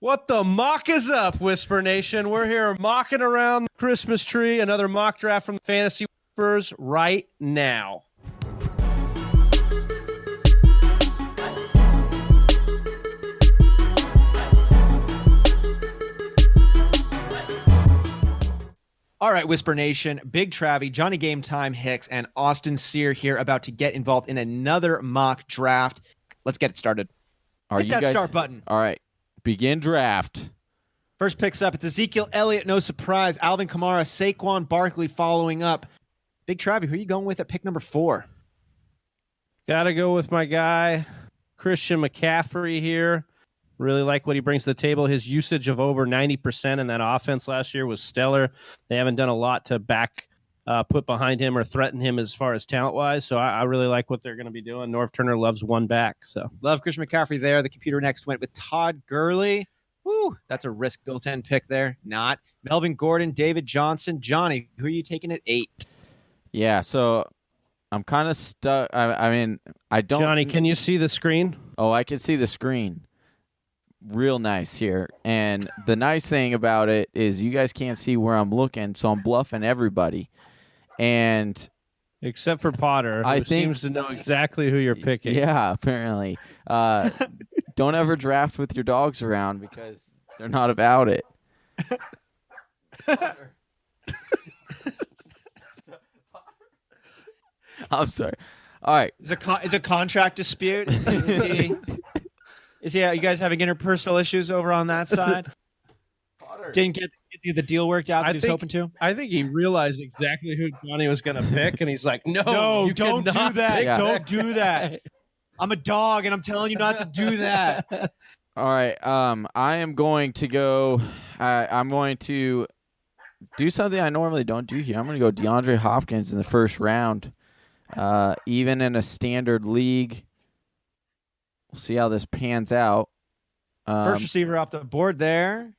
What the mock is up, Whisper Nation? We're here mocking around the Christmas tree. Another mock draft from the Fantasy Whispers right now. All right, Whisper Nation, Big Travy, Johnny Game Time Hicks, and Austin Cyr here about to get involved in another mock draft. Let's get it started. Hit that start button. All right. Begin draft. First picks up. It's Ezekiel Elliott, no surprise. Alvin Kamara, Saquon Barkley following up. Big Travy, who are you going with at pick number 4? Got to go with my guy, Christian McCaffrey here. Really like what he brings to the table. His usage of over 90% in that offense last year was stellar. They haven't done a lot to put behind him or threaten him as far as talent-wise, so I really like what they're going to be doing. Norv Turner loves one back. So love Christian McCaffrey there. The computer next went with Todd Gurley. Woo, that's a risk built-in pick there. Not. Melvin Gordon, David Johnson. Johnny, who are you taking at 8? Yeah, so I'm kind of stuck. I mean, I don't... Johnny, can you see the screen? Oh, I can see the screen. Real nice here. And the nice thing about it is you guys can't see where I'm looking, so I'm bluffing everybody. And except for Potter, who seems to know exactly who you're picking. Yeah, apparently. Don't ever draft with your dogs around because they're not about it. I'm sorry. All right. Is a contract dispute? Is he you guys having interpersonal issues over on that side? Didn't get the deal worked out that he was hoping to? I think he realized exactly who Johnny was going to pick, and he's like, no, don't do that. Yeah. Don't do that. I'm a dog, and I'm telling you not to do that. All right. I am going to go I'm going to do something I normally don't do here. I'm going to go Deandre Hopkins in the first round. Even in a standard league. We'll see how this pans out. First receiver off the board there.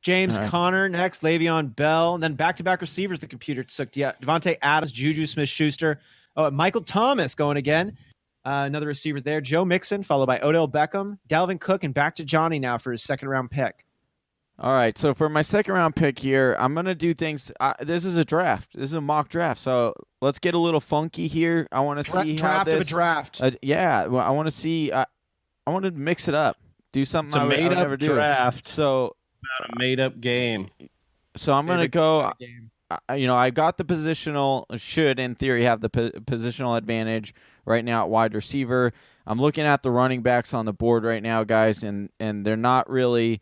James Conner next, Le'Veon Bell. And then back-to-back receivers the computer took. Devontae Adams, Juju Smith-Schuster. Oh, Michael Thomas going again. Another receiver there. Joe Mixon, followed by Odell Beckham. Dalvin Cook, and back to Johnny now for his second-round pick. All right, so for my second-round pick here, I'm going to do things. This is a draft. This is a mock draft, so let's get a little funky here. I want to see how this... draft. Yeah, well, I want to see... I want to mix it up. Do something I would never do. Draft. So... Not a made-up game. So I'm going to go... I got the positional... Should, in theory, have the positional advantage right now at wide receiver. I'm looking at the running backs on the board right now, guys, and they're not really...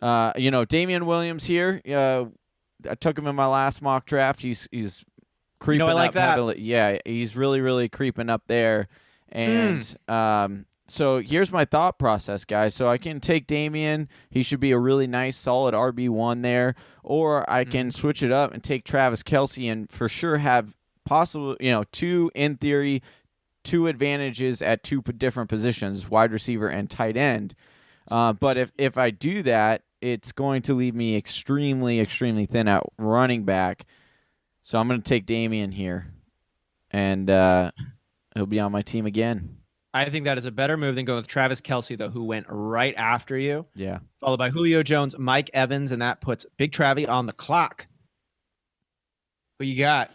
Damian Williams here. I took him in my last mock draft. He's creeping I like up that. heavily. Yeah, he's really, really creeping up there. And so here's my thought process, guys. So I can take Damian. He should be a really nice, solid RB1 there. Or I can switch it up and take Travis Kelce and for sure have possible, two advantages at two different positions, wide receiver and tight end. But if I do that, it's going to leave me extremely, extremely thin at running back. So I'm going to take Damian here, and he'll be on my team again. I think that is a better move than going with Travis Kelce, though, who went right after you. Yeah. Followed by Julio Jones, Mike Evans, and that puts Big Travy on the clock. Who you got?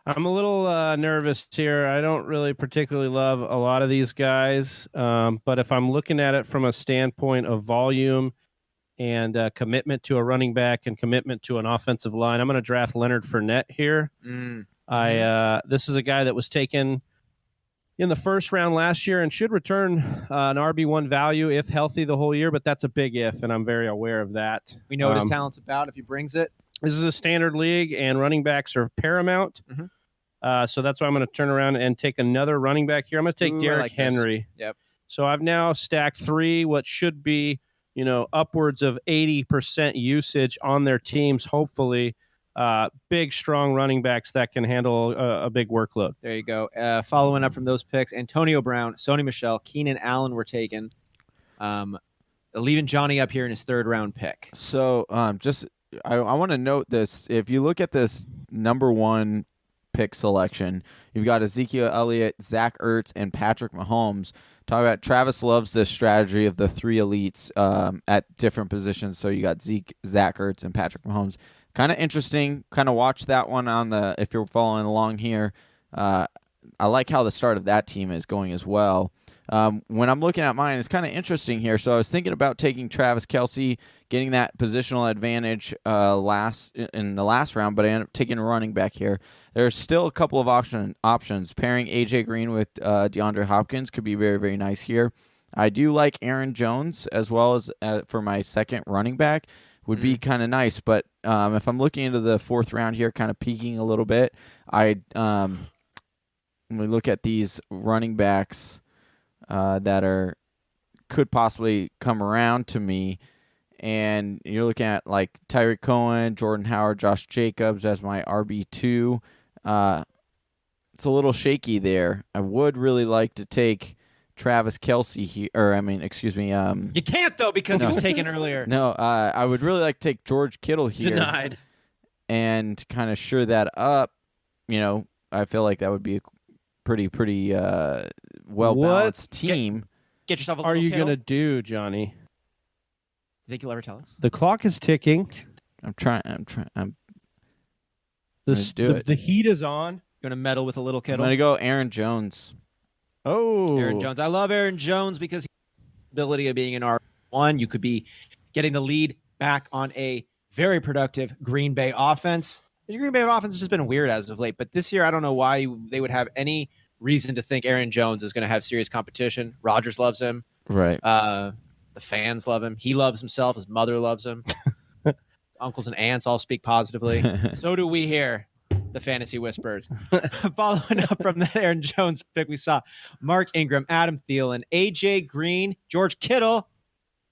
I'm a little nervous here. I don't really particularly love a lot of these guys, but if I'm looking at it from a standpoint of volume and commitment to a running back and commitment to an offensive line, I'm going to draft Leonard Fournette here. This is a guy that was taken in the first round last year and should return an RB1 value if healthy the whole year, but that's a big if, and I'm very aware of that. We know what his talent's about if he brings it. This is a standard league, and running backs are paramount. So that's why I'm going to turn around and take another running back here. I'm going to take Derrick Henry. Yep. So I've now stacked 3, what should be, upwards of 80% usage on their teams, hopefully. Big, strong running backs that can handle a big workload. There you go. Following up from those picks, Antonio Brown, Sony Michel, Keenan Allen were taken. Leaving Johnny up here in his third-round pick. So I want to note this. If you look at this number 1 pick selection, you've got Ezekiel Elliott, Zach Ertz, and Patrick Mahomes. talk about Travis loves this strategy of the 3 elites at different positions. So you got Zeke, Zach Ertz, and Patrick Mahomes. Kind of interesting. Kind of watch that one if you're following along here. I like how the start of that team is going as well. When I'm looking at mine, it's kind of interesting here. So I was thinking about taking Travis Kelce, getting that positional advantage in the last round, but I ended up taking a running back here. There's still a couple of options. Pairing AJ Green with DeAndre Hopkins could be very, very nice here. I do like Aaron Jones as well as for my second running back. Would be kind of nice, but if I'm looking into the 4th round here, kind of peaking a little bit, when we look at these running backs that could possibly come around to me, and you're looking at like Tyreek Cohen, Jordan Howard, Josh Jacobs as my RB2. It's a little shaky there. I would really like to take Travis Kelce here, You can't though because he was taken earlier. No, I would really like to take George Kittle here. Denied. And kind of sure that up. I feel like that would be a pretty well-balanced team. Get yourself a What are little you Kittle. going to do, Johnny? You think you'll ever tell us? The clock is ticking. I'm trying. The heat is on. You're going to meddle with a little I'm Kittle? going to go Aaron Jones. Oh. Aaron Jones. I love Aaron Jones because he has the ability of being an R1. You could be getting the lead back on a very productive Green Bay offense. The Green Bay offense has just been weird as of late, but this year I don't know why they would have any reason to think Aaron Jones is going to have serious competition. Rodgers loves him. Right. The fans love him. He loves himself. His mother loves him. Uncles and aunts all speak positively. So do we here, the Fantasy Whispers. Following up from that Aaron Jones pick, we saw Mark Ingram, Adam Thielen, AJ Green, George Kittle.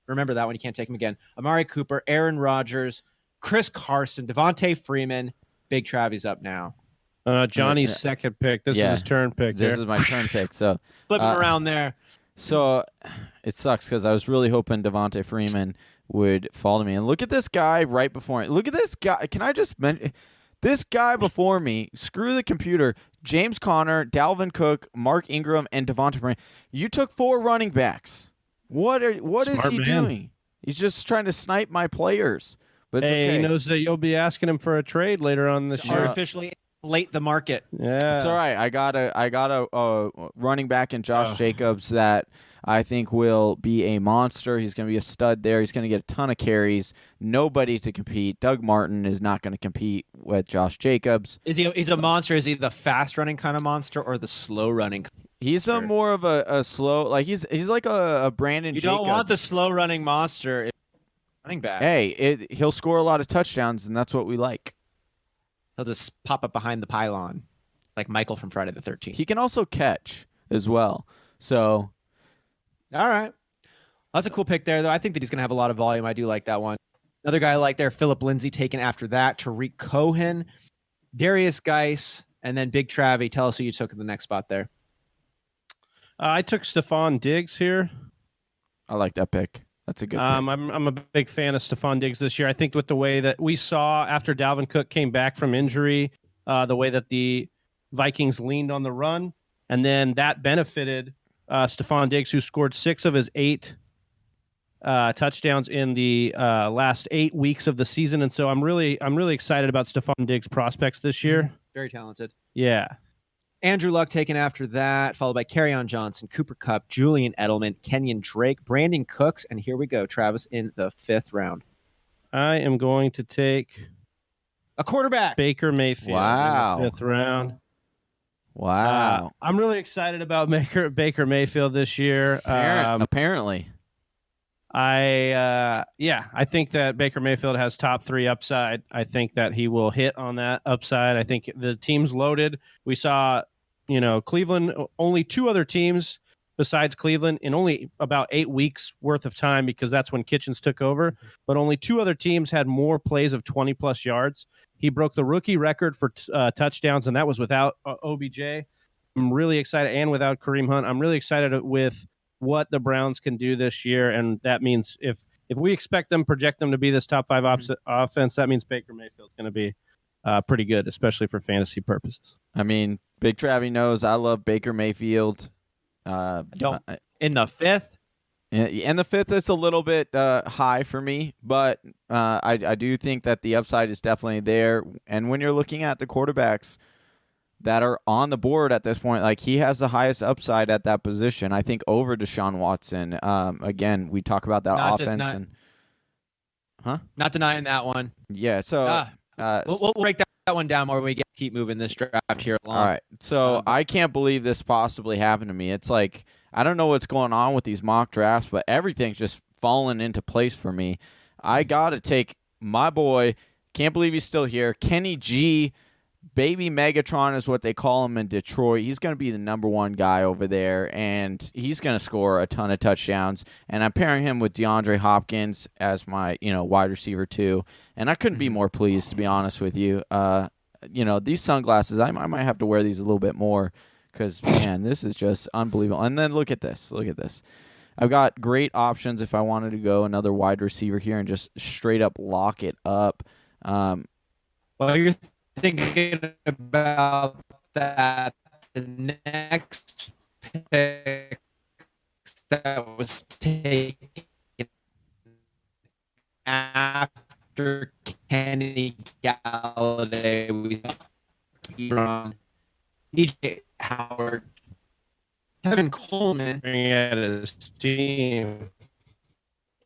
Remember that one. You can't take him again. Amari Cooper, Aaron Rodgers, Chris Carson, Devontae Freeman. Big Travy's up now. Johnny's second pick. This is his turn pick. This is my turn pick. So Flipping around there. So it sucks because I was really hoping Devontae Freeman would fall to me. And look at this guy right before me. Look at this guy. Can I just mention this guy before me? Screw the computer. James Conner, Dalvin Cook, Mark Ingram, and Devontae Freeman. You took 4 running backs. What is he doing? He's just trying to snipe my players. But it's okay. He knows that you'll be asking him for a trade later on this year. Artificially inflate the market. Yeah, it's all right. I got a running back in Josh Jacobs that I think will be a monster. He's going to be a stud there. He's going to get a ton of carries. Nobody to compete. Doug Martin is not going to compete with Josh Jacobs. He's a monster. Is he the fast running kind of monster or the slow running? He's more of a slow, like he's like a Brandon You Jacobs. don't want the slow running monster running back. Hey, he'll score a lot of touchdowns, and that's what we like. He'll just pop up behind the pylon like Michael from Friday the 13th. He can also catch as well. So, all right. That's a cool pick there, though. I think that he's going to have a lot of volume. I do like that one. Another guy I like there, Phillip Lindsay, taken after that. Tariq Cohen, Darius Geis, and then Big Travy. Tell us who you took in the next spot there. I took Stephon Diggs here. I like that pick. That's a good pick. I'm a big fan of Stephon Diggs this year. I think with the way that we saw after Dalvin Cook came back from injury, the way that the Vikings leaned on the run, and then that benefited Stephon Diggs, who scored 6 of his 8 touchdowns in the last 8 weeks of the season. And so I'm really excited about Stephon Diggs' prospects this year. Very talented. Yeah. Andrew Luck taken after that, followed by Kerryon Johnson, Cooper Kupp, Julian Edelman, Kenyon Drake, Brandon Cooks, and here we go, Travis, in the 5th round. I am going to take a quarterback, Baker Mayfield. Wow. In the 5th round. Wow. I'm really excited about Baker Mayfield this year. Apparently. I think that Baker Mayfield has top 3 upside. I think that he will hit on that upside. I think the team's loaded. We saw, Cleveland, only 2 other teams besides Cleveland in only about 8 weeks worth of time, because that's when Kitchens took over. But only 2 other teams had more plays of 20-plus yards. He broke the rookie record for touchdowns, and that was without OBJ. I'm really excited, and without Kareem Hunt. I'm really excited with what the Browns can do this year, and that means if we project them to be this top 5 offense, that means Baker Mayfield's going to be pretty good, especially for fantasy purposes. I mean, Big Travy knows I love Baker Mayfield. I don't. In the 5th? And the 5th is a little bit high for me, but I do think that the upside is definitely there. And when you're looking at the quarterbacks that are on the board at this point, like he has the highest upside at that position, I think, over Deshaun Watson. Again, we talk about that offense Not denying that one. Yeah, so we'll break that one down more when we keep moving this draft here along. All right, so I can't believe this possibly happened to me. It's like, I don't know what's going on with these mock drafts, but everything's just fallen into place for me. I got to take my boy, can't believe he's still here, Kenny G, Baby Megatron is what they call him in Detroit. He's going to be the number one guy over there, and he's going to score a ton of touchdowns. And I'm pairing him with DeAndre Hopkins as my, wide receiver too. And I couldn't be more pleased, to be honest with you. These sunglasses, I might have to wear these a little bit more because, man, this is just unbelievable. And then look at this. I've got great options if I wanted to go another wide receiver here and just straight up lock it up. Well, you're thinking about that, the next pick that was taken after Kenny Galladay, we Ebron, DJ Howard, Kevin Coleman. Bring out his team.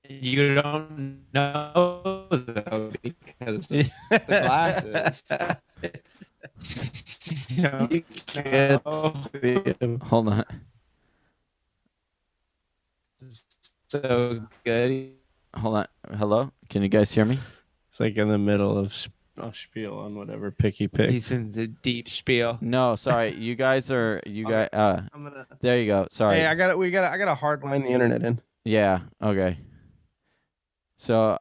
You don't know, though, because the glasses. You can't see him. Hold on. So good. Hold on. Hello? Can you guys hear me? It's like in the middle of spiel on whatever pick he picked. He's in the deep spiel. No, sorry. You guys are I'm gonna. there you go. Sorry. Hey, I gotta hard line the internet in. Yeah, okay. So,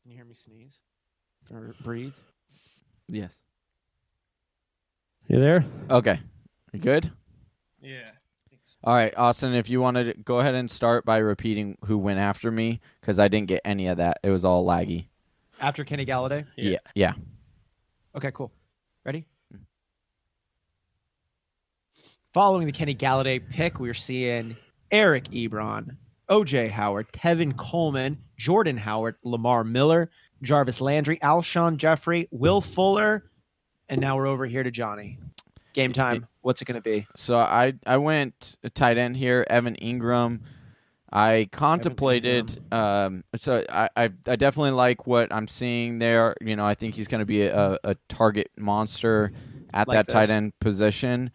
Can you hear me sneeze or breathe? yes. You there? Okay. You good? Yeah. All right, Austin, if you wanted to go ahead and start by repeating who went after me, because I didn't get any of that. It was all laggy. After Kenny Galladay? Yeah. Okay, cool. Ready? Following the Kenny Galladay pick, we're seeing Eric Ebron, O.J. Howard, Tevin Coleman, Jordan Howard, Lamar Miller, Jarvis Landry, Alshon Jeffrey, Will Fuller, and now we're over here to Johnny. Game time. What's it going to be? So I went tight end here, Evan Ingram. I contemplated. So I definitely like what I'm seeing there. I think he's going to be a target monster at Like that tight this. end position.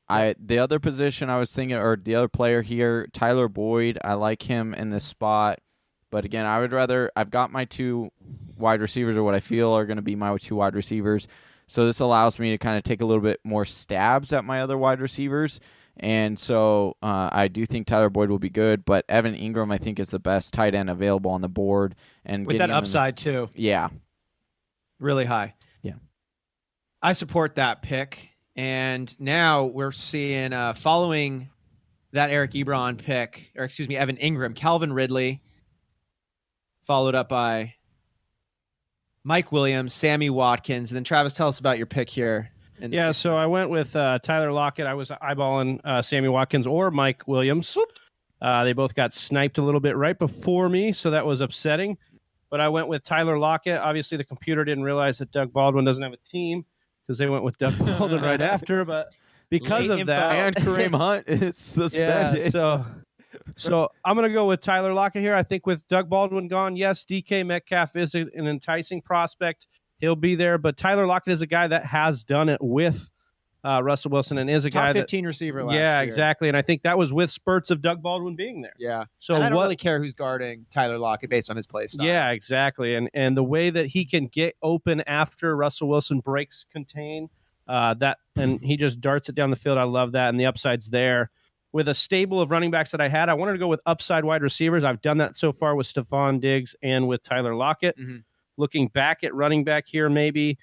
The other position I was thinking, or the other player here, Tyler Boyd. I like him in this spot, but again, I would rather. I've got my two wide receivers, or what I feel are going to be my two wide receivers. So this allows me to kind of take a little bit more stabs at my other wide receivers. And so I do think Tyler Boyd will be good, but Evan Ingram I think is the best tight end available on the board. And With that upside, too. Yeah. Really high. Yeah. I support that pick. And now we're seeing, following that Eric Ebron pick, or excuse me, Evan Ingram, Calvin Ridley, followed up by Mike Williams, Sammy Watkins, and then Travis, tell us about your pick here. Yeah, so I went with Tyler Lockett. I was eyeballing Sammy Watkins or Mike Williams. They both got sniped a little bit right before me, so that was upsetting. But I went with Tyler Lockett. Obviously, the computer didn't realize that Doug Baldwin doesn't have a team because they went with Doug Baldwin right after. But because of that, and Kareem Hunt is suspended. Yeah, so I'm going to go with Tyler Lockett here. I think with Doug Baldwin gone, yes, DK Metcalf is an enticing prospect. He'll be there, but Tyler Lockett is a guy that has done it with Russell Wilson, and is a Top guy 15 receiver last yeah, year. exactly. And I think that was with spurts of Doug Baldwin being there. Yeah. So and I don't really care who's guarding Tyler Lockett based on his play style. Yeah, exactly. And the way that he can get open after Russell Wilson breaks contain, and he just darts it down the field. I love that. And the upside's there. With a stable of running backs that I had, I wanted to go with upside wide receivers. I've done that so far with Stephon Diggs and with Tyler Lockett. Mm-hmm. Looking back at running back here, maybe.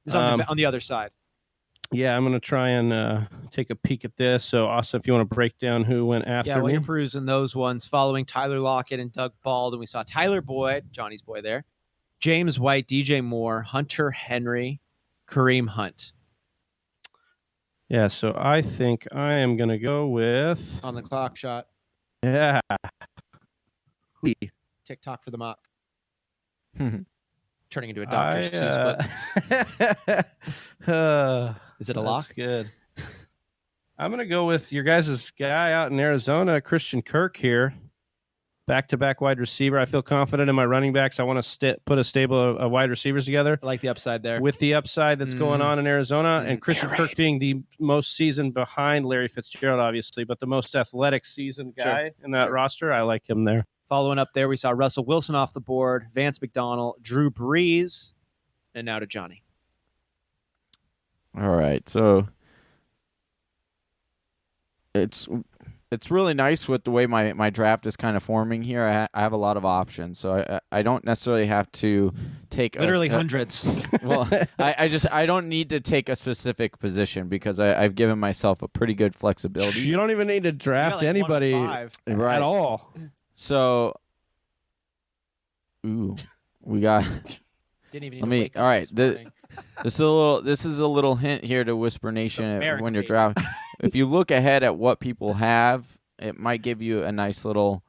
He's on the other side. Yeah, I'm going to try and take a peek at this. So, Austin, if you want to break down who went after me. me. You're perusing those ones following Tyler Lockett and Doug Baldwin. We saw Tyler Boyd, Johnny's boy there, James White, DJ Moore, Hunter Henry, Kareem Hunt. Yeah, so I think I am going to go with... On the clock shot. Yeah. TikTok for the mock. Turning into a Dr. Seuss. Is it a lock? That's good. I'm going to go with your guys' guy out in Arizona, Christian Kirk here. Back-to-back wide receiver. I feel confident in my running backs. I want to put a stable of wide receivers together. I like the upside there. With the upside that's going on in Arizona, and Christian Kirk being the most seasoned behind Larry Fitzgerald, obviously, but the most athletic seasoned guy in that roster. I like him there. Following up there, we saw Russell Wilson off the board, Vance McDonald, Drew Brees, and now to Johnny. All right, so it's really nice with the way my draft is kind of forming here. I have a lot of options, so I don't necessarily have to take literally hundreds. Well, I don't need to take a specific position because I've given myself a pretty good flexibility. You don't even need to draft anybody at all. So, we got. Didn't even. Let me. All right. This is a little hint here to Whisper Nation when you're drafting. If you look ahead at what people have, it might give you a nice little,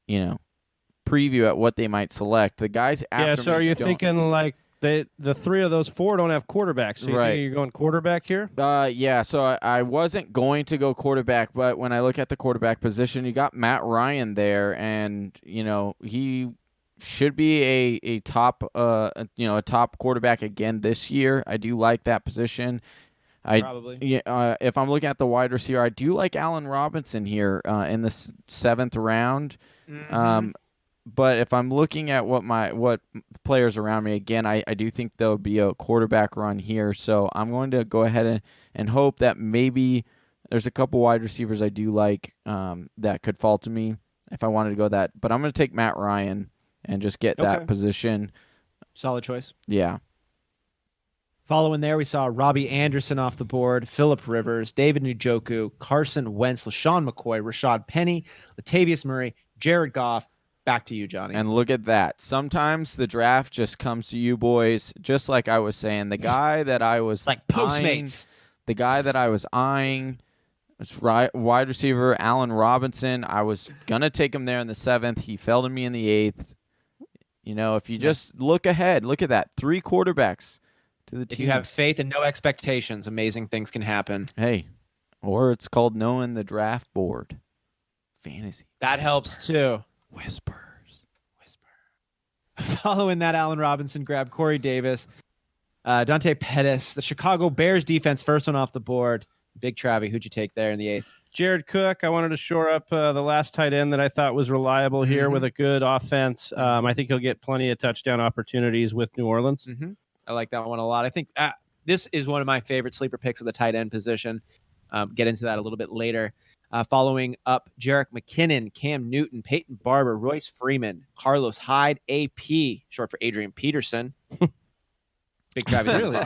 preview at what they might select. The guys after. Yeah. So are you thinking like the three of those four don't have quarterbacks? So you're going quarterback here? Yeah. So I wasn't going to go quarterback, but when I look at the quarterback position, you got Matt Ryan there, and he should be a top a top quarterback again this year. I do like that position. Probably. If I'm looking at the wide receiver, I do like Allen Robinson here in the 7th round. Mm-hmm. But if I'm looking at what players around me, again, I do think there'll be a quarterback run here. So I'm going to go ahead and hope that maybe there's a couple wide receivers I do like that could fall to me if I wanted to go that. But I'm going to take Matt Ryan and just get that position. Solid choice. Yeah. Following there, we saw Robbie Anderson off the board, Phillip Rivers, David Njoku, Carson Wentz, LaShawn McCoy, Rashad Penny, Latavius Murray, Jared Goff. Back to you, Johnny. And look at that. Sometimes the draft just comes to you boys, just like I was saying. The guy that I was like Postmates. The guy that I was eyeing was wide receiver Allen Robinson. I was going to take him there in the 7th. He fell to me in the 8th. If you just look ahead, look at that. 3 quarterbacks to the team. If you have faith and no expectations, amazing things can happen. Hey, or it's called knowing the draft board. Fantasy. That helps too. Whispers. Following that, Allen Robinson grabbed Corey Davis, Dante Pettis, the Chicago Bears defense, first one off the board. Big Travy, who'd you take there in the 8th? Jared Cook. I wanted to shore up the last tight end that I thought was reliable here with a good offense. I think he'll get plenty of touchdown opportunities with New Orleans. Mm-hmm. I like that one a lot. I think this is one of my favorite sleeper picks of the tight end position. Get into that a little bit later. Following up, Jerick McKinnon, Cam Newton, Peyton Barber, Royce Freeman, Carlos Hyde, AP, short for Adrian Peterson. Big Travis. Really?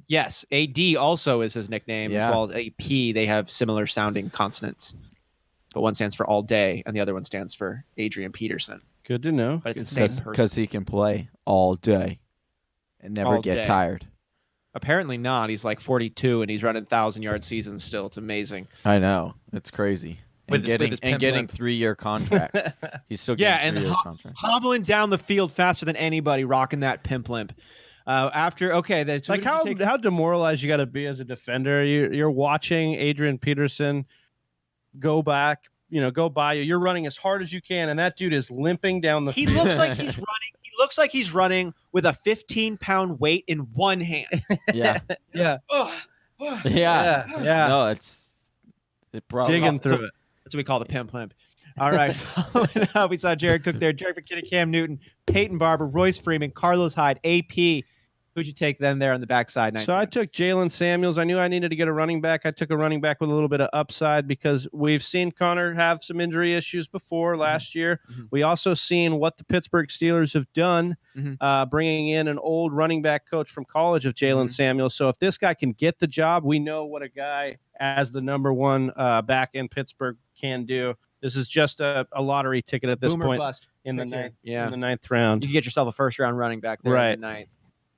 Yes, AD also is his nickname, as well as AP. They have similar sounding consonants, but one stands for all day, and the other one stands for Adrian Peterson. Good to know. But it's the same person. Because he can play all day and never get tired. Apparently not. He's like 42, and he's running 1,000-yard seasons still. It's amazing. I know. It's crazy. And getting 3-year contracts. He's still getting 3-year contracts. Hobbling down the field faster than anybody, rocking that pimp limp. How demoralized you got to be as a defender. You're watching Adrian Peterson go back, go by you. You're running as hard as you can, and that dude is limping down the field. He looks like he's running. He looks like he's running with a 15-pound weight in one hand. Yeah. Yeah. Yeah. Yeah. No, it's Digging through it. That's what we call the pimp limp. All right. Following up, we saw Jared Cook there, Jared McKinnon, Cam Newton, Peyton Barber, Royce Freeman, Carlos Hyde, AP. Who'd you take then there on the backside? So I took Jalen Samuels. I knew I needed to get a running back. I took a running back with a little bit of upside because we've seen Connor have some injury issues before last year. Mm-hmm. We also seen what the Pittsburgh Steelers have done, bringing in an old running back coach from college of Jalen Samuels. So if this guy can get the job, we know what a guy as the number one back in Pittsburgh can do. This is just a lottery ticket at this Boomer point bust in the pick ninth, here. in the ninth round. You can get yourself a first-round running back there in the ninth.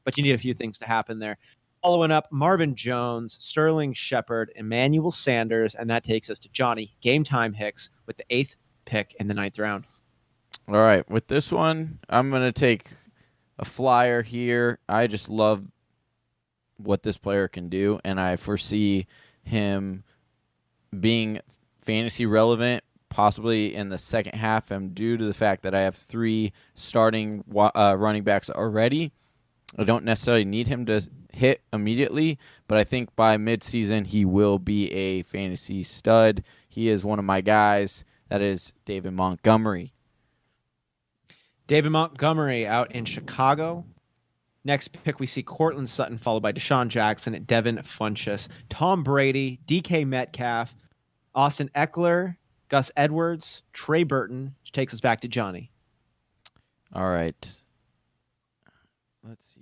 But you need a few things to happen there. Following up, Marvin Jones, Sterling Shepard, Emmanuel Sanders, and that takes us to Johnny Game Time Hicks with the 8th pick in the 9th round. All right, with this one, I'm going to take a flyer here. I just love what this player can do, and I foresee him being fantasy relevant possibly in the second half, and due to the fact that I have 3 starting running backs already. I don't necessarily need him to hit immediately, but I think by midseason he will be a fantasy stud. He is one of my guys. That is David Montgomery. David Montgomery out in Chicago. Next pick, we see Cortland Sutton, followed by Deshaun Jackson, Devin Funchess, Tom Brady, DK Metcalf, Austin Eckler, Gus Edwards, Trey Burton, which takes us back to Johnny. All right. Let's see.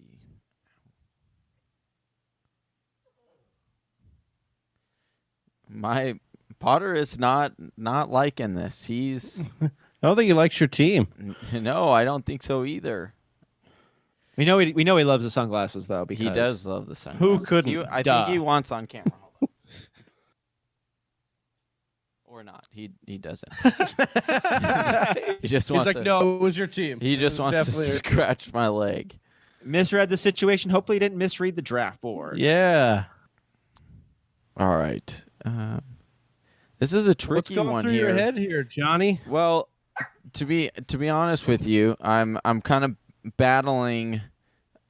My Potter is not liking this. He's I don't think he likes your team. No, I don't think so either. We know he loves the sunglasses though, because He does love the sunglasses. Who couldn't? I think he wants on camera. Or not. He doesn't. He just wants He's like, no, it was your team. He just wants to scratch my leg. Misread the situation. Hopefully he didn't misread the draft board. Yeah. All right. This is a tricky What's going one through here. your head here, Johnny? Well, to be honest with you, I'm kind of battling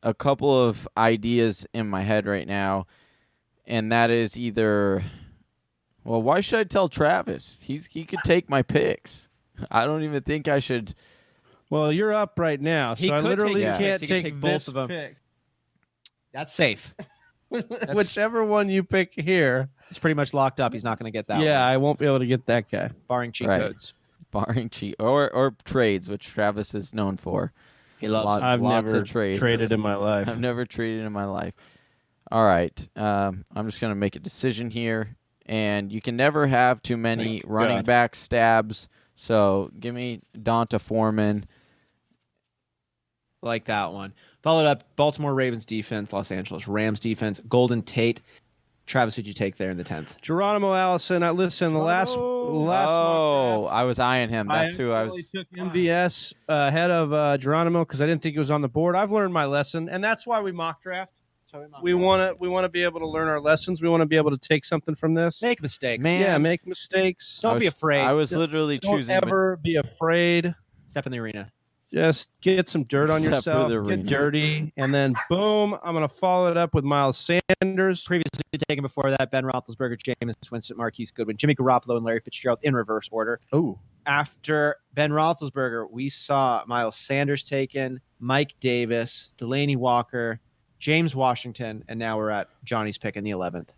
a couple of ideas in my head right now, and that is either, well, why should I tell Travis? He could take my picks. I don't even think I should. Well, you're up right now, so He I could literally take can't picks. He could take take both this of them. pick. That's safe. Whichever one you pick here. It's pretty much locked up. He's not going to get that one. I won't be able to get that guy. Barring cheat Right. codes. Barring cheat or trades, which Travis is known for. He loves I've lots never of trades. traded in my life. I've never traded in my life. All right. I'm just going to make a decision here. And you can never have too many running back stabs. So give me Donta Foreman. like that one. Followed up, Baltimore Ravens defense, Los Angeles Rams defense, Golden Tate. Travis, who'd you take there in the 10th? Geronimo Allison. Listen, the last Oh, I was eyeing him. That's who I was. took MVS ahead of Geronimo because I didn't think he was on the board. I've learned my lesson, and that's why we mock draft. We want to be able to learn our lessons. We want to be able to take something from this. Make mistakes. Man. Yeah, make mistakes. Don't be afraid. I was literally Don't choosing. ever be afraid. Step in the arena. Just get some dirt on Except for yourself, the get arena. dirty, and then boom, I'm going to follow it up with Miles Sanders. Previously taken before that, Ben Roethlisberger, Jameis Winston, Marquise Goodwin, Jimmy Garoppolo, and Larry Fitzgerald in reverse order. Oh, After Ben Roethlisberger, we saw Miles Sanders taken, Mike Davis, Delaney Walker, James Washington, and now we're at Johnny's pick in the 11th.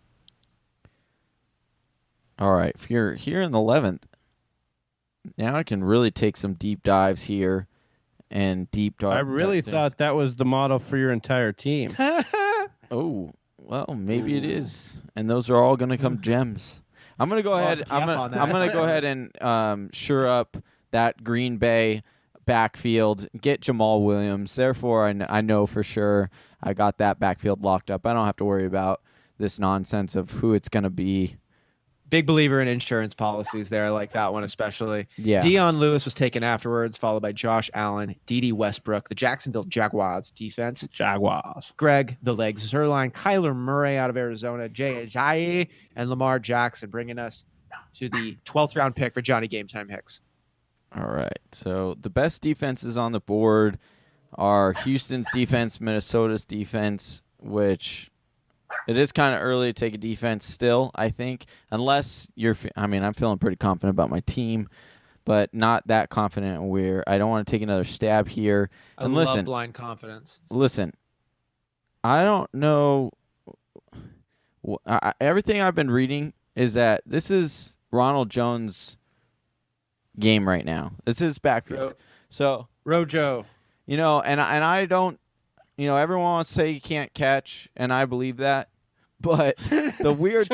All right, if you're here in the 11th, now I can really take some deep dives here and deep dive. I really thought that was the model for your entire team. Oh, well, maybe it is, and those are all going to come gems. I'm going to go ahead. Lost Jeff on that. I'm going to go ahead and sure up that Green Bay backfield. Get Jamal Williams. Therefore, I know for sure I got that backfield locked up. I don't have to worry about this nonsense of who it's going to be. Big believer in insurance policies there. I like that one especially. Yeah. Deion Lewis was taken afterwards, followed by Josh Allen, Dede Westbrook, the Jacksonville Jaguars defense, Jaguars. Greg the Legs Zerline, Kyler Murray out of Arizona, Jay Ajayi, and Lamar Jackson, bringing us to the 12th round pick for Johnny Game Time Hicks. All right. So the best defenses on the board are Houston's defense, Minnesota's defense, which it is kind of early to take a defense still, I think, unless I'm feeling pretty confident about my team, but not that confident where I don't want to take another stab here. And I love blind confidence. Listen, I don't know. Everything I've been reading is that this is Ronald Jones' game right now. This is backfield. So Rojo. and I don't, everyone wants to say you can't catch, and I believe that. But the weird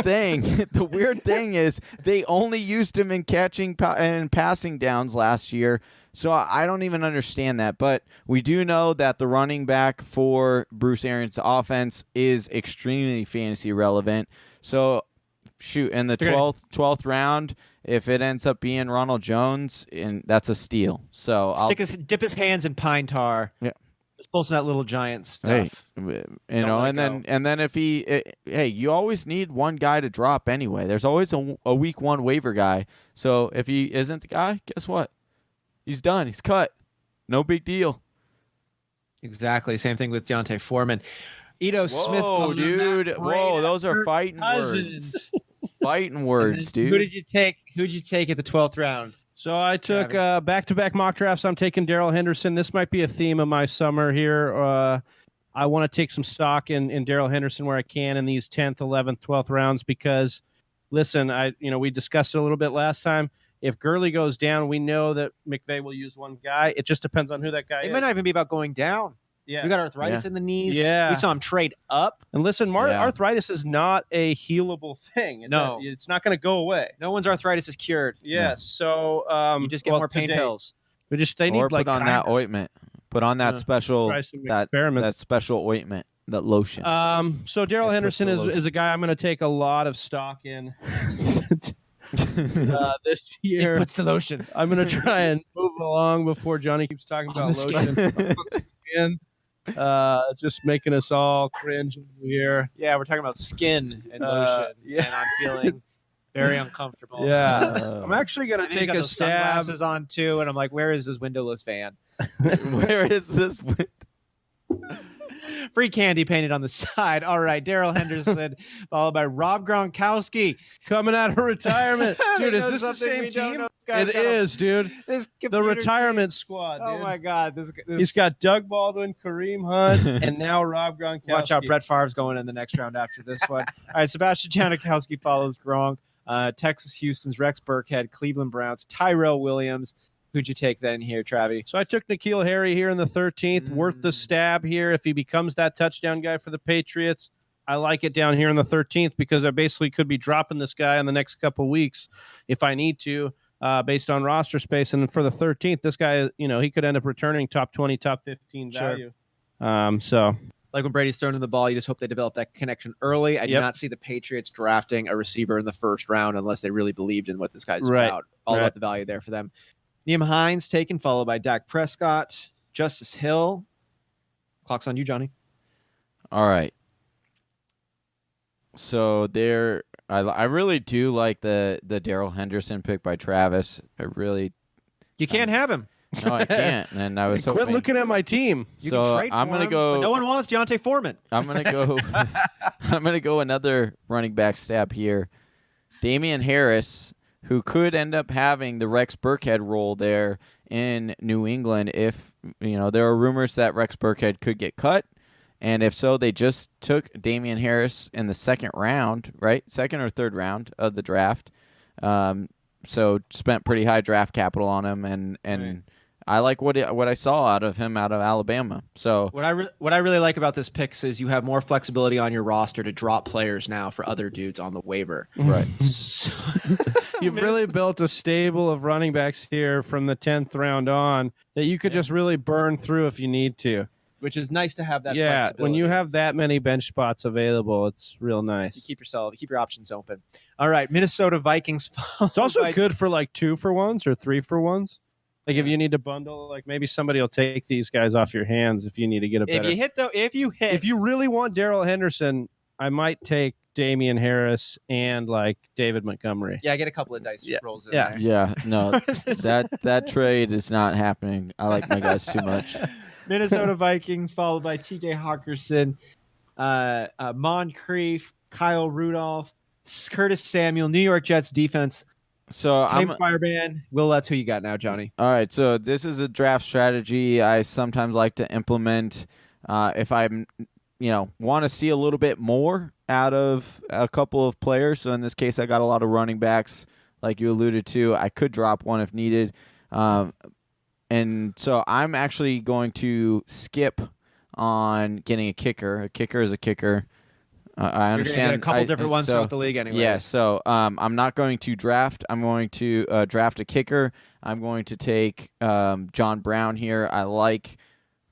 thing is they only used him in catching and passing downs last year. So I don't even understand that. But we do know that the running back for Bruce Arians' offense is extremely fantasy relevant. So shoot, in the 12th round, if it ends up being Ronald Jones, and that's a steal. So dip his hands in pine tar. Yeah. Just pull some of that Little Giant stuff. Hey, and then if you always need one guy to drop anyway. There's always a week 1 waiver guy. So if he isn't the guy, guess what? He's done. He's cut. No big deal. Exactly. Same thing with Deontay Foreman. Ito Smith. Whoa, dude. Whoa, those are fighting words. Fighting words, dude. Who did you take? Who'd you take at the 12th round? So I took back-to-back mock drafts. I'm taking Darryl Henderson. This might be a theme of my summer here. I want to take some stock in Darryl Henderson where I can in these 10th, 11th, 12th rounds because, listen, we discussed it a little bit last time. If Gurley goes down, we know that McVay will use one guy. It just depends on who that guy is. It might not even be about going down. Yeah. We got arthritis in the knees. Yeah. We saw him trade up. And listen, arthritis is not a healable thing. It's not going to go away. No one's arthritis is cured. Yes. No. So you just get more pain pills. They need put on that ointment. Put on that special that special ointment, that lotion. So Darryl Henderson is a guy I'm going to take a lot of stock in. This year, he puts the lotion. I'm going to try and move along before Johnny keeps talking about lotion. Just making us all cringe over here. Yeah, we're talking about skin and lotion, and I'm feeling very uncomfortable. Yeah, I'm actually going to take a stab. Sunglasses on too, and I'm like, where is this windowless van? Where is this? Free candy painted on the side. All right, Darryl Henderson, followed by Rob Gronkowski coming out of retirement. Dude, is this the same team? It is, dude. The retirement squad, dude. Oh, my God. He's got Doug Baldwin, Kareem Hunt, and now Rob Gronkowski. Watch out, Brett Favre's going in the next round after this one. All right, Sebastian Janikowski follows Gronk. Texas Houston's Rex Burkhead, Cleveland Browns, Tyrell Williams. Who'd you take then here, Travie? So I took N'Keal Harry here in the 13th. Worth the stab here if he becomes that touchdown guy for the Patriots. I like it down here in the 13th because I basically could be dropping this guy in the next couple weeks if I need to, based on roster space. And for the 13th, this guy, he could end up returning top 20, top 15 value. So like when Brady's throwing in the ball, you just hope they develop that connection early. I do not see the Patriots drafting a receiver in the first round unless they really believed in what this guy's about. All about the value there for them. Nyheim Hines taken, followed by Dak Prescott, Justice Hill. Clock's on you, Johnny. All right. So I really do like the Darryl Henderson pick by Travis. You can't have him. No, I can't. And I was quit looking at my team. So I'm gonna go. No one wants Deontay Foreman. I'm gonna go. I'm gonna go another running back stab here. Damian Harris, who could end up having the Rex Burkhead role there in New England if, there are rumors that Rex Burkhead could get cut. And if so, they just took Damian Harris in the second round, right? Second or third round of the draft. So spent pretty high draft capital on him. And I like what I saw out of him out of Alabama. So what I really like about this pick is you have more flexibility on your roster to drop players now for other dudes on the waiver. Right. You've really built a stable of running backs here from the 10th round on that you could just really burn through if you need to. Which is nice to have that flexibility. When you have that many bench spots available, it's real nice. You keep your options open. All right, Minnesota Vikings. It's also good for like 2-for-1s or 3-for-1s. Like if you need to bundle, like maybe somebody will take these guys off your hands if you need to get a better. If you really want Darryl Henderson, I might take Damian Harris and like David Montgomery. Yeah, get a couple of dice rolls in there. Yeah, no, that trade is not happening. I like my guys too much. Minnesota Vikings, followed by T.J. Hawkinson, Moncrief, Kyle Rudolph, Curtis Samuel, New York Jets defense. So Tame Fireman. Will, that's who you got now, Johnny. All right. So this is a draft strategy I sometimes like to implement if I'm, want to see a little bit more out of a couple of players. So in this case, I got a lot of running backs, like you alluded to. I could drop one if needed. And so I'm actually going to skip on getting a kicker. A kicker is a kicker. I understand. You're gonna get a couple different ones throughout the league anyway. Yeah, so I'm not going to draft. I'm going to draft a kicker. I'm going to take John Brown here. I like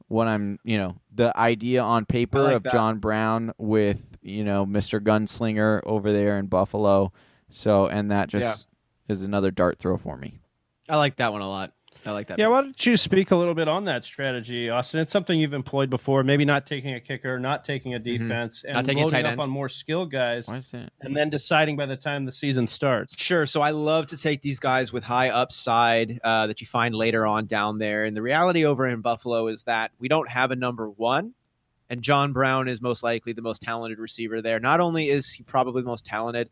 what the idea on paper of John Brown with, Mr. Gunslinger over there in Buffalo. So, and that just is another dart throw for me. I like that one a lot. I like that. Yeah, why don't you speak a little bit on that strategy, Austin? It's something you've employed before. Maybe not taking a kicker, not taking a defense, and loading up on more skill guys, and then deciding by the time the season starts. Sure. So I love to take these guys with high upside that you find later on down there. And the reality over in Buffalo is that we don't have a number one, and John Brown is most likely the most talented receiver there. Not only is he probably the most talented,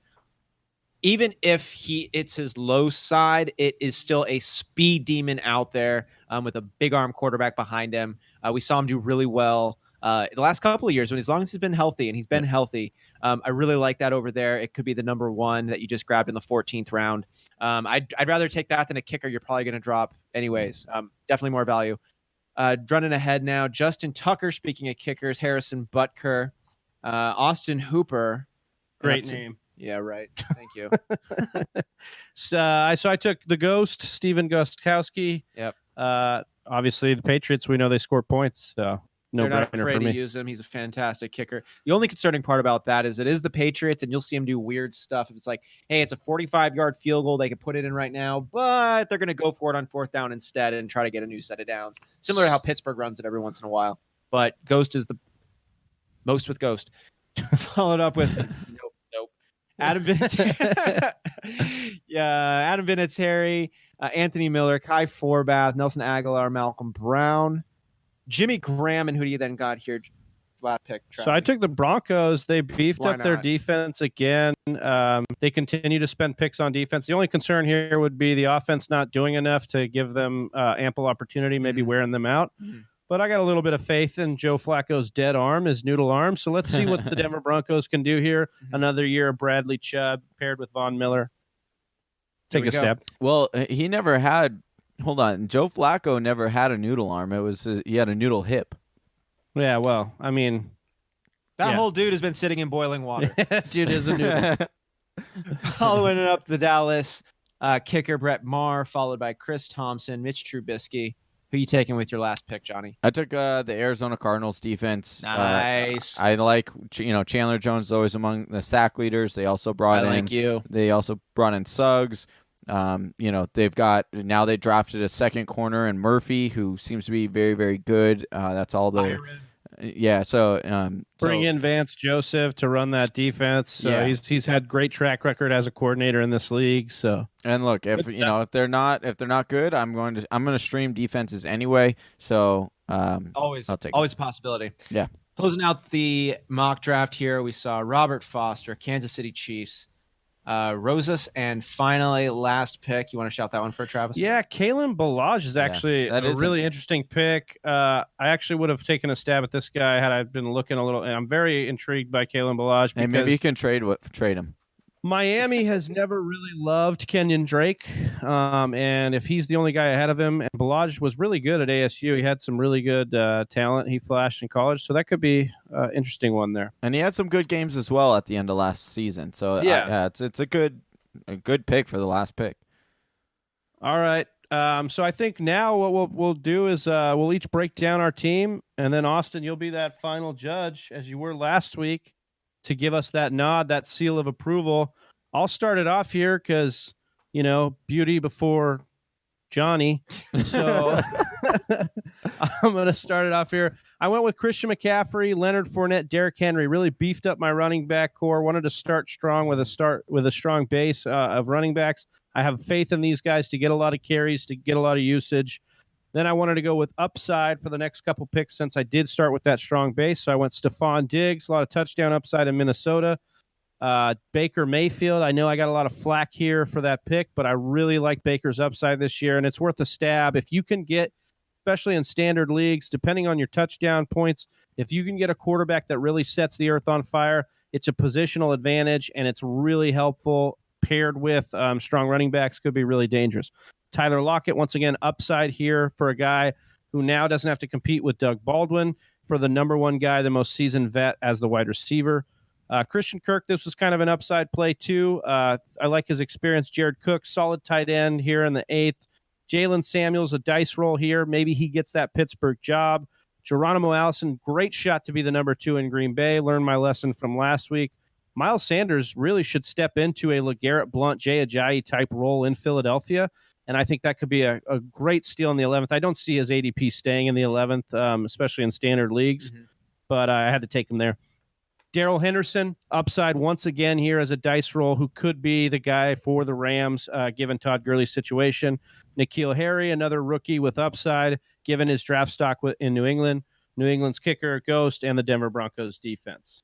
even if it's his low side, it is still a speed demon out there with a big arm quarterback behind him. We saw him do really well the last couple of years as long as he's been healthy, and he's been healthy. I really like that over there. It could be the number one that you just grabbed in the 14th round. I'd rather take that than a kicker you're probably going to drop anyways. Definitely more value. Running ahead now, Justin Tucker, speaking of kickers, Harrison Butker, Austin Hooper. Great name. Yeah, right. Thank you. So I took the Ghost, Steven Gostkowski. Yep. Obviously, the Patriots, we know they score points, so no They're not brainer afraid for me. to use him. He's a fantastic kicker. The only concerning part about that is it is the Patriots, and you'll see him do weird stuff. If it's like, hey, it's a 45-yard field goal, they can put it in right now, but they're going to go for it on fourth down instead and try to get a new set of downs. Similar to how Pittsburgh runs it every once in a while. But Ghost is the most with Ghost. Followed up with nope. Adam Vinatieri, Adam Vinatieri, Anthony Miller, Kai Forbath, Nelson Aguilar, Malcolm Brown, Jimmy Graham, and who do you then got here? Last pick. So I took the Broncos. They beefed up their defense again. They continue to spend picks on defense. The only concern here would be the offense not doing enough to give them ample opportunity, maybe wearing them out. But I got a little bit of faith in Joe Flacco's dead arm, his noodle arm. So let's see what the Denver Broncos can do here. Another year of Bradley Chubb paired with Von Miller. Take a step. Well, he never had. Hold on, Joe Flacco never had a noodle arm. He had a noodle hip. Yeah, well, I mean, that whole dude has been sitting in boiling water. Dude is a noodle. Following it up, the Dallas kicker Brett Maher, followed by Chris Thompson, Mitch Trubisky. Who are you taking with your last pick, Johnny? I took the Arizona Cardinals defense. Nice. I like, Chandler Jones is always among the sack leaders. They also brought They also brought in Suggs. They've got now they drafted a second corner in Murphy, who seems to be very, very good. That's all the. Yeah, so bring in Vance Joseph to run that defense. So he's had great track record as a coordinator in this league. So and look, if they're not good, I'm going to stream defenses anyway. So always I'll take a possibility. Yeah. Closing out the mock draft here, we saw Robert Foster, Kansas City Chiefs, Rosas, and finally last pick. You want to shout that one for Travis? Yeah, Kalen Ballage is actually a really interesting pick. I actually would have taken a stab at this guy had I been looking a little. And I'm very intrigued by Kalen Ballage. Hey, maybe you can trade him. Miami has never really loved Kenyon Drake, and if he's the only guy ahead of him, and Ballage was really good at ASU, he had some really good talent. He flashed in college, so that could be an interesting one there. And he had some good games as well at the end of last season. So it's a good pick for the last pick. All right. So I think now what we'll do is we'll each break down our team, and then Austin, you'll be that final judge as you were last week, to give us that nod, that seal of approval. I'll start it off here because, beauty before Johnny. So I'm going to start it off here. I went with Christian McCaffrey, Leonard Fournette, Derrick Henry. Really beefed up my running back core. Wanted to start strong with a strong base of running backs. I have faith in these guys to get a lot of carries, to get a lot of usage. Then I wanted to go with upside for the next couple picks since I did start with that strong base. So I went Stephon Diggs, a lot of touchdown upside in Minnesota. Baker Mayfield, I know I got a lot of flack here for that pick, but I really like Baker's upside this year, and it's worth a stab. If you can get, especially in standard leagues, depending on your touchdown points, if you can get a quarterback that really sets the earth on fire, it's a positional advantage, and it's really helpful paired with strong running backs. Could be really dangerous. Tyler Lockett, once again, upside here for a guy who now doesn't have to compete with Doug Baldwin for the number one guy, the most seasoned vet as the wide receiver. Christian Kirk, this was kind of an upside play too. I like his experience. Jared Cook, solid tight end here in the 8th. Jalen Samuels, a dice roll here. Maybe he gets that Pittsburgh job. Geronimo Allison, great shot to be the number 2 in Green Bay. Learned my lesson from last week. Miles Sanders really should step into a LeGarrette Blount, Jay Ajayi type role in Philadelphia. And I think that could be a great steal in the 11th. I don't see his ADP staying in the 11th, especially in standard leagues, but I had to take him there. Darryl Henderson, upside once again here as a dice roll, who could be the guy for the Rams, given Todd Gurley's situation. N'Keal Harry, another rookie with upside, given his draft stock in New England. New England's kicker, Ghost, and the Denver Broncos defense.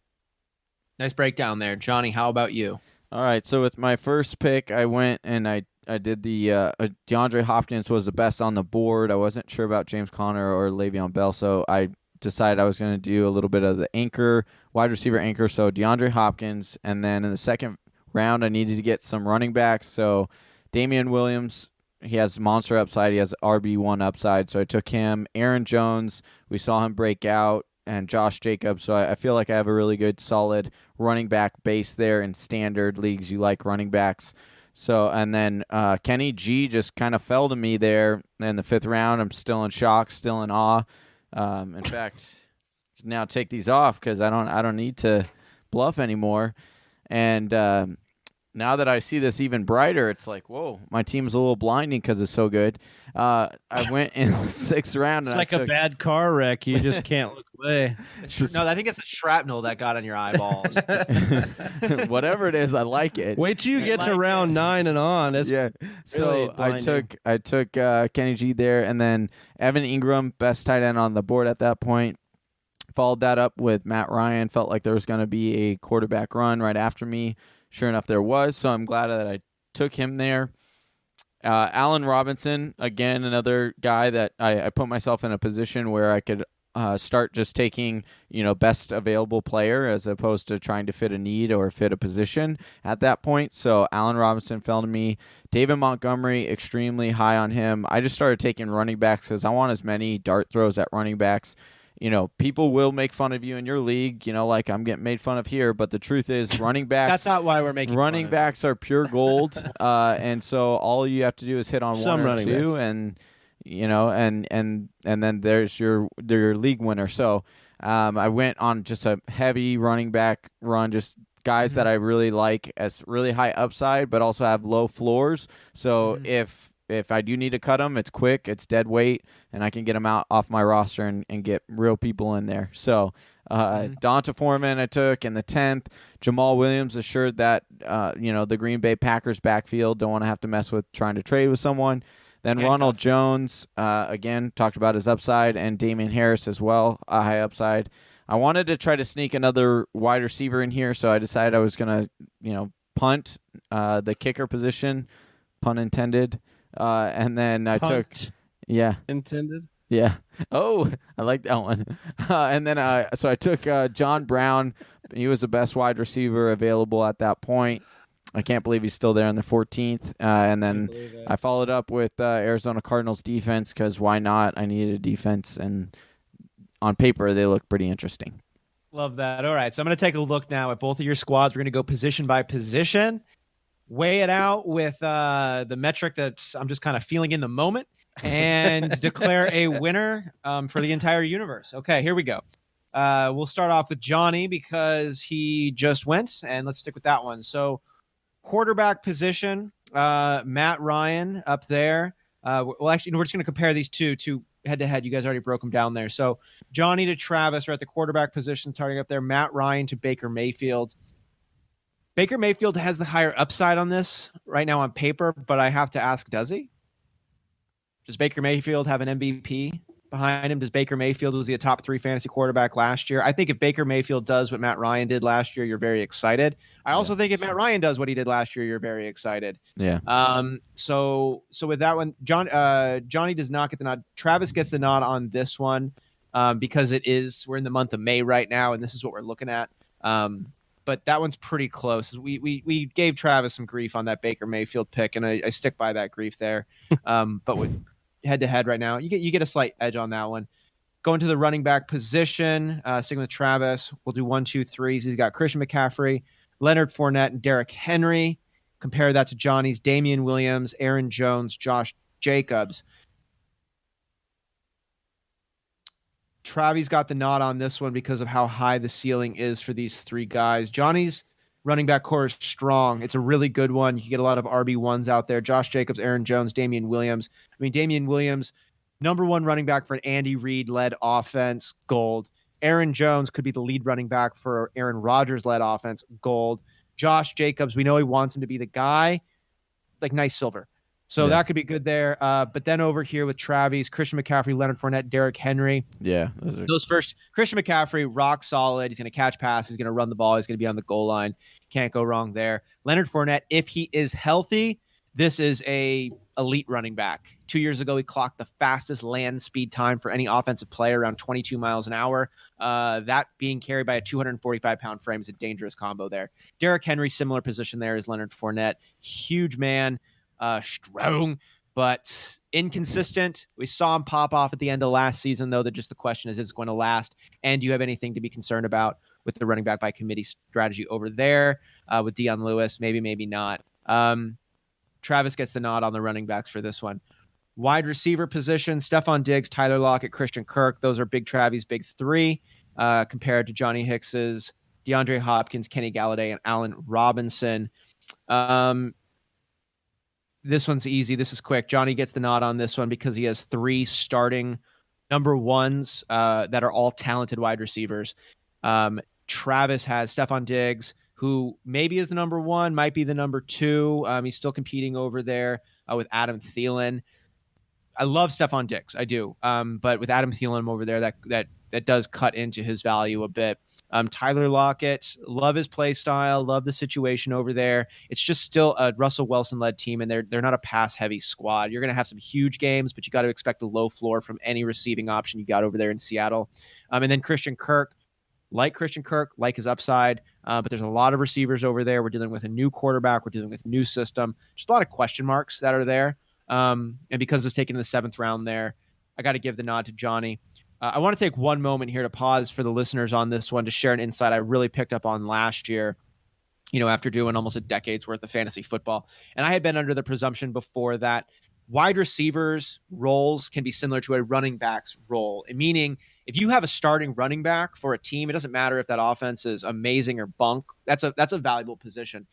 Nice breakdown there. Johnny, how about you? All right, so with my first pick, I went and I did the DeAndre Hopkins was the best on the board. I wasn't sure about James Conner or Le'Veon Bell, so I decided I was going to do a little bit of the anchor, wide receiver anchor, so DeAndre Hopkins, and then in the second round, I needed to get some running backs, so Damian Williams, he has monster upside, he has RB1 upside, so I took him. Aaron Jones, we saw him break out, and Josh Jacobs, so I feel like I have a really good, solid running back base there in standard leagues. You like running backs. So, and then Kenny G just kind of fell to me there in the 5th round. I'm still in shock, still in awe. In fact, now take these off because I don't need to bluff anymore. And now that I see this even brighter, it's like, whoa, my team's a little blinding because it's so good. I went in the 6th round. It's like a bad car wreck. You just can't look away. No, I think it's the shrapnel that got on your eyeballs. Whatever it is, I like it. Wait till you get to round 9 and on. It's yeah. So blinding. I took Kenny G there, and then Evan Ingram, best tight end on the board at that point. Followed that up with Matt Ryan. Felt like there was going to be a quarterback run right after me. Sure enough, there was, so I'm glad that I took him there. Allen Robinson, again, another guy that I put myself in a position where I could start just taking, best available player as opposed to trying to fit a need or fit a position at that point. So Allen Robinson fell to me. David Montgomery, extremely high on him. I just started taking running backs because I want as many dart throws at running backs. People will make fun of you in your league, like I'm getting made fun of here, but the truth is running backs. That's not why we're making running backs are pure gold. And so all you have to do is hit on Some one or running two backs. and then there's your league winner. So I went on just a heavy running back run, just guys that I really like as really high upside, but also have low floors. So if I do need to cut them, it's quick, it's dead weight, and I can get them out off my roster and get real people in there. So Donta Foreman I took in the 10th. Jamal Williams assured that, the Green Bay Packers backfield don't want to have to mess with trying to trade with someone. Then Ronald Jones, again, talked about his upside, and Damian Harris as well, a high upside. I wanted to try to sneak another wide receiver in here, so I decided I was going to, punt the kicker position, pun intended. And then I took, intended. Yeah. Oh, I like that one. And then I took John Brown. He was the best wide receiver available at that point. I can't believe he's still there in the 14th. And then I followed up with Arizona Cardinals defense because why not? I needed a defense, and on paper they look pretty interesting. Love that. All right, so I'm going to take a look now at both of your squads. We're going to go position by position. Weigh it out with the metric that I'm just kind of feeling in the moment, and declare a winner for the entire universe. Okay, here we go. We'll start off with Johnny because he just went, and let's stick with that one. So quarterback position, Matt Ryan up there. Well, actually, we're just going to compare these two head-to-head. You guys already broke them down there. So Johnny to Travis are at the quarterback position, starting up there. Matt Ryan to Baker Mayfield. Baker Mayfield has the higher upside on this right now on paper, but I have to ask, does he? Does Baker Mayfield have an MVP behind him? Does Baker Mayfield, was he a top 3 fantasy quarterback last year? I think if Baker Mayfield does what Matt Ryan did last year, you're very excited. I also think if Matt Ryan does what he did last year, you're very excited. Yeah. So with that one, Johnny does not get the nod. Travis gets the nod on this one because we're in the month of May right now, and this is what we're looking at. But that one's pretty close. We gave Travis some grief on that Baker Mayfield pick, and I stick by that grief there. But with head-to-head right now, you get a slight edge on that one. Going to the running back position, sticking with Travis, we'll do 1, 2, 3s. He's got Christian McCaffrey, Leonard Fournette, and Derrick Henry. Compare that to Johnny's Damian Williams, Aaron Jones, Josh Jacobs. Travy's got the nod on this one because of how high the ceiling is for these 3 guys. Johnny's running back core is strong. It's a really good one. You can get a lot of RB1s out there. Josh Jacobs, Aaron Jones, Damian Williams. I mean, Damian Williams, number 1 running back for an Andy Reid-led offense, gold. Aaron Jones could be the lead running back for Aaron Rodgers-led offense, gold. Josh Jacobs, we know he wants him to be the guy, like nice silver. So that could be good there. But then over here with Travis, Christian McCaffrey, Leonard Fournette, Derrick Henry. Yeah. Those first, Christian McCaffrey, rock solid. He's going to catch passes. He's going to run the ball. He's going to be on the goal line. Can't go wrong there. Leonard Fournette, if he is healthy, this is a elite running back. 2 years ago, he clocked the fastest land speed time for any offensive player, around 22 miles an hour. That being carried by a 245-pound frame is a dangerous combo there. Derrick Henry, similar position there as Leonard Fournette. Huge man. Strong, but inconsistent. We saw him pop off at the end of last season, though. Just the question is it going to last? And do you have anything to be concerned about with the running back by committee strategy over there with Dion Lewis? Maybe not. Travis gets the nod on the running backs for this one. Wide receiver position, Stephon Diggs, Tyler Lockett, Christian Kirk. Those are Big Travy's big 3 compared to Johnny Hicks's DeAndre Hopkins, Kenny Galladay, and Allen Robinson. This one's easy. This is quick. Johnny gets the nod on this one because he has 3 starting number 1s that are all talented wide receivers. Travis has Stephon Diggs, who maybe is the number 1, might be the number 2. He's still competing over there with Adam Thielen. I love Stephon Diggs. I do. But with Adam Thielen over there, that does cut into his value a bit. Tyler Lockett, love his play style, love the situation over there. It's just still a Russell Wilson-led team, and they're not a pass-heavy squad. You're going to have some huge games, but you got to expect a low floor from any receiving option you got over there in Seattle. And then Christian Kirk, like his upside, but there's a lot of receivers over there. We're dealing with a new quarterback. We're dealing with a new system. Just a lot of question marks that are there. And because of taking the 7th round there, I got to give the nod to Johnny. I want to take one moment here to pause for the listeners on this one to share an insight I really picked up on last year, after doing almost a decade's worth of fantasy football. And I had been under the presumption before that wide receivers' roles can be similar to a running back's role, meaning if you have a starting running back for a team, it doesn't matter if that offense is amazing or bunk. That's a valuable position.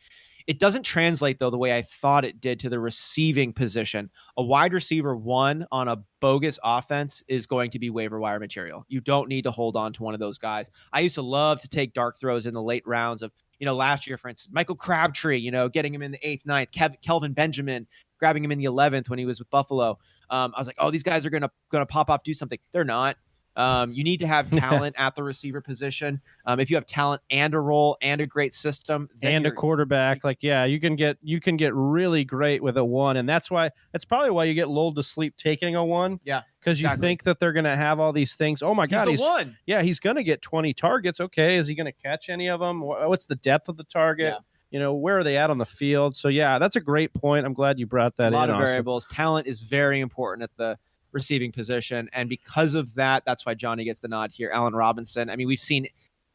It doesn't translate, though, the way I thought it did to the receiving position. A wide receiver 1 on a bogus offense is going to be waiver wire material. You don't need to hold on to one of those guys. I used to love to take dark throws in the late rounds of, last year, for instance, Michael Crabtree, getting him in the 8th, 9th, Kelvin Benjamin, grabbing him in the 11th when he was with Buffalo. I was like, oh, these guys are going to pop off, do something. They're not. You need to have talent at the receiver position. If you have talent and a role and a great system and a quarterback, you can get really great with a 1, and that's probably why you get lulled to sleep taking a 1. Yeah, because you think that they're going to have all these things. Oh my God, he's the 1. Yeah, he's going to get 20 targets. Okay, is he going to catch any of them? What's the depth of the target? Yeah. Where are they at on the field? So yeah, that's a great point. I'm glad you brought that in. A lot of variables. Talent is very important at the receiving position, and because of that's why Johnny gets the nod here. Allen Robinson, I mean, we've seen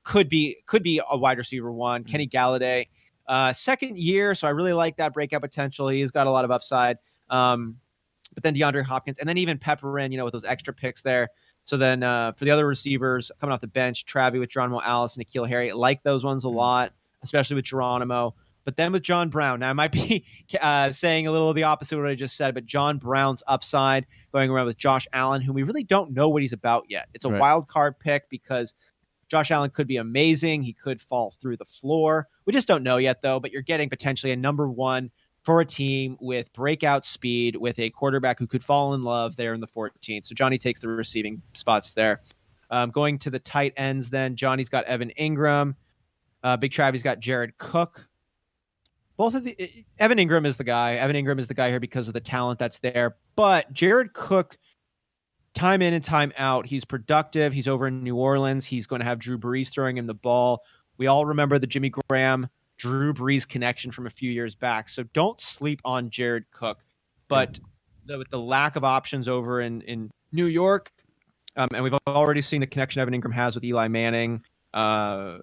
could be a wide receiver 1. Kenny Galladay, 2nd year, so I really like that breakout potential. He's got a lot of upside. But then DeAndre Hopkins, and then even pepper in, with those extra picks there. So then for the other receivers coming off the bench, Travy with Geronimo Allison, N'Keal Harry, like those ones a lot, especially with Geronimo. But then with John Brown, now I might be saying a little of the opposite of what I just said, but John Brown's upside going around with Josh Allen, whom we really don't know what he's about yet. It's a wild card pick because Josh Allen could be amazing. He could fall through the floor. We just don't know yet, though, but you're getting potentially a number 1 for a team with breakout speed, with a quarterback who could fall in love there in the 14th. So Johnny takes the receiving spots there. Going to the tight ends then, Johnny's got Evan Ingram. Big Travy's got Jared Cook. Evan Ingram is the guy. Evan Ingram is the guy here because of the talent that's there. But Jared Cook, time in and time out, he's productive. He's over in New Orleans. He's going to have Drew Brees throwing him the ball. We all remember the Jimmy Graham, Drew Brees connection from a few years back. So don't sleep on Jared Cook. But with the lack of options over in New York, and we've already seen the connection Evan Ingram has with Eli Manning. I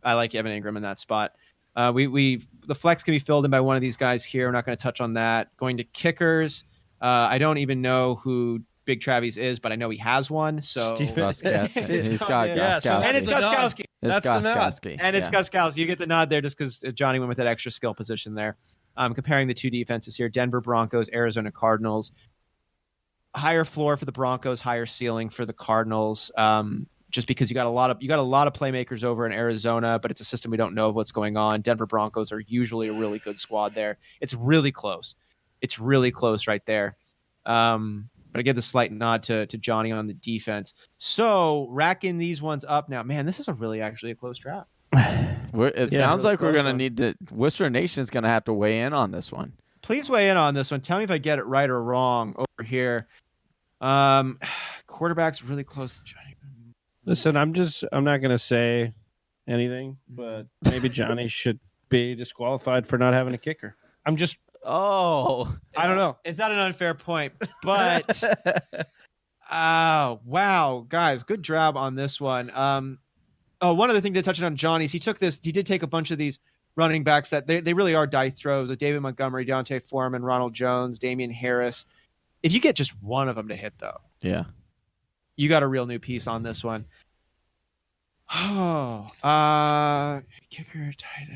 like Evan Ingram in that spot. The flex can be filled in by one of these guys here. We're not going to touch on that. Going to kickers. I don't even know who Big Travy's is, but I know he has one. So He's got Gostkowski. And it's Gostkowski. That's the nod. And it's Gostkowski. You get the nod there just because Johnny went with that extra skill position there. Comparing the two defenses here, Denver Broncos, Arizona Cardinals. Higher floor for the Broncos, higher ceiling for the Cardinals. Just because you got a lot of playmakers over in Arizona, but it's a system we don't know what's going on. Denver Broncos are usually a really good squad there. It's really close. It's really close right there. But I give the slight nod to Johnny on the defense. So racking these ones up now. Man, this is actually a close draft. It sounds like we're going to need to. Whisper Nation is going to have to weigh in on this one. Please weigh in on this one. Tell me if I get it right or wrong over here. Quarterback's really close to Johnny. Listen, I'm not going to say anything, but maybe Johnny should be disqualified for not having a kicker. I don't know. It's not an unfair point, but wow, guys, good job on this one. One other thing to touch on Johnny's, he did take a bunch of these running backs that they really are die throws with David Montgomery, D'Onta Foreman, Ronald Jones, Damian Harris. If you get just one of them to hit though, you got a real new piece on this one. Kicker, tight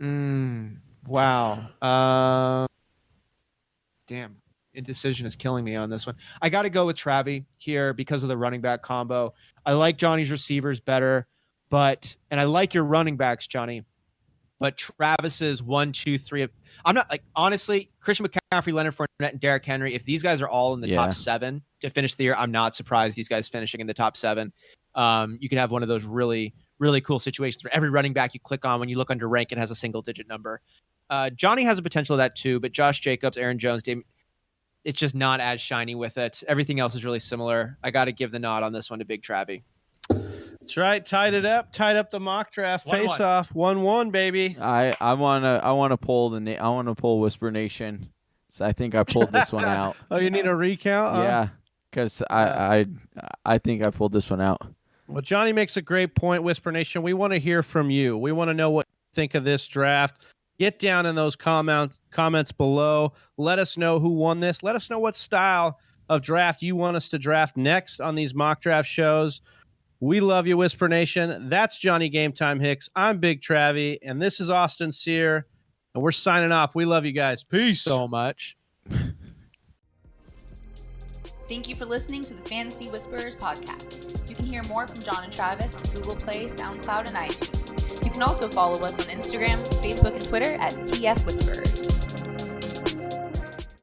end. Wow. Damn. Indecision is killing me on this one. I got to go with Travy here because of the running back combo. I like Johnny's receivers better, and I like your running backs, Johnny. But Travis's 1, 2, 3. I'm not honestly, Christian McCaffrey, Leonard Fournette, and Derrick Henry. If these guys are all in the top 7 to finish the year, I'm not surprised these guys finishing in the top 7. You could have one of those really, really cool situations where every running back you click on when you look under rank, it has a single digit number. Johnny has a potential of that too, but Josh Jacobs, Aaron Jones, it's just not as shiny with it. Everything else is really similar. I got to give the nod on this one to Big Travy. That's right. Tied up the mock draft face off 1-1, baby. I want to pull Whisper Nation. So I think I pulled this one out. Oh, you need a recount? Yeah, because I think I pulled this one out. Well, Johnny makes a great point, Whisper Nation. We want to hear from you. We want to know what you think of this draft. Get down in those comments below. Let us know who won this. Let us know what style of draft you want us to draft next on these mock draft shows. We love you, Whisper Nation. That's Johnny Game Time Hicks. I'm Big Travy, and this is Austin Cyr, and we're signing off. We love you guys. Peace so much. Thank you for listening to the Fantasy Whisperers podcast. You can hear more from John and Travis on Google Play, SoundCloud, and iTunes. You can also follow us on Instagram, Facebook, and Twitter at TF Whisperers.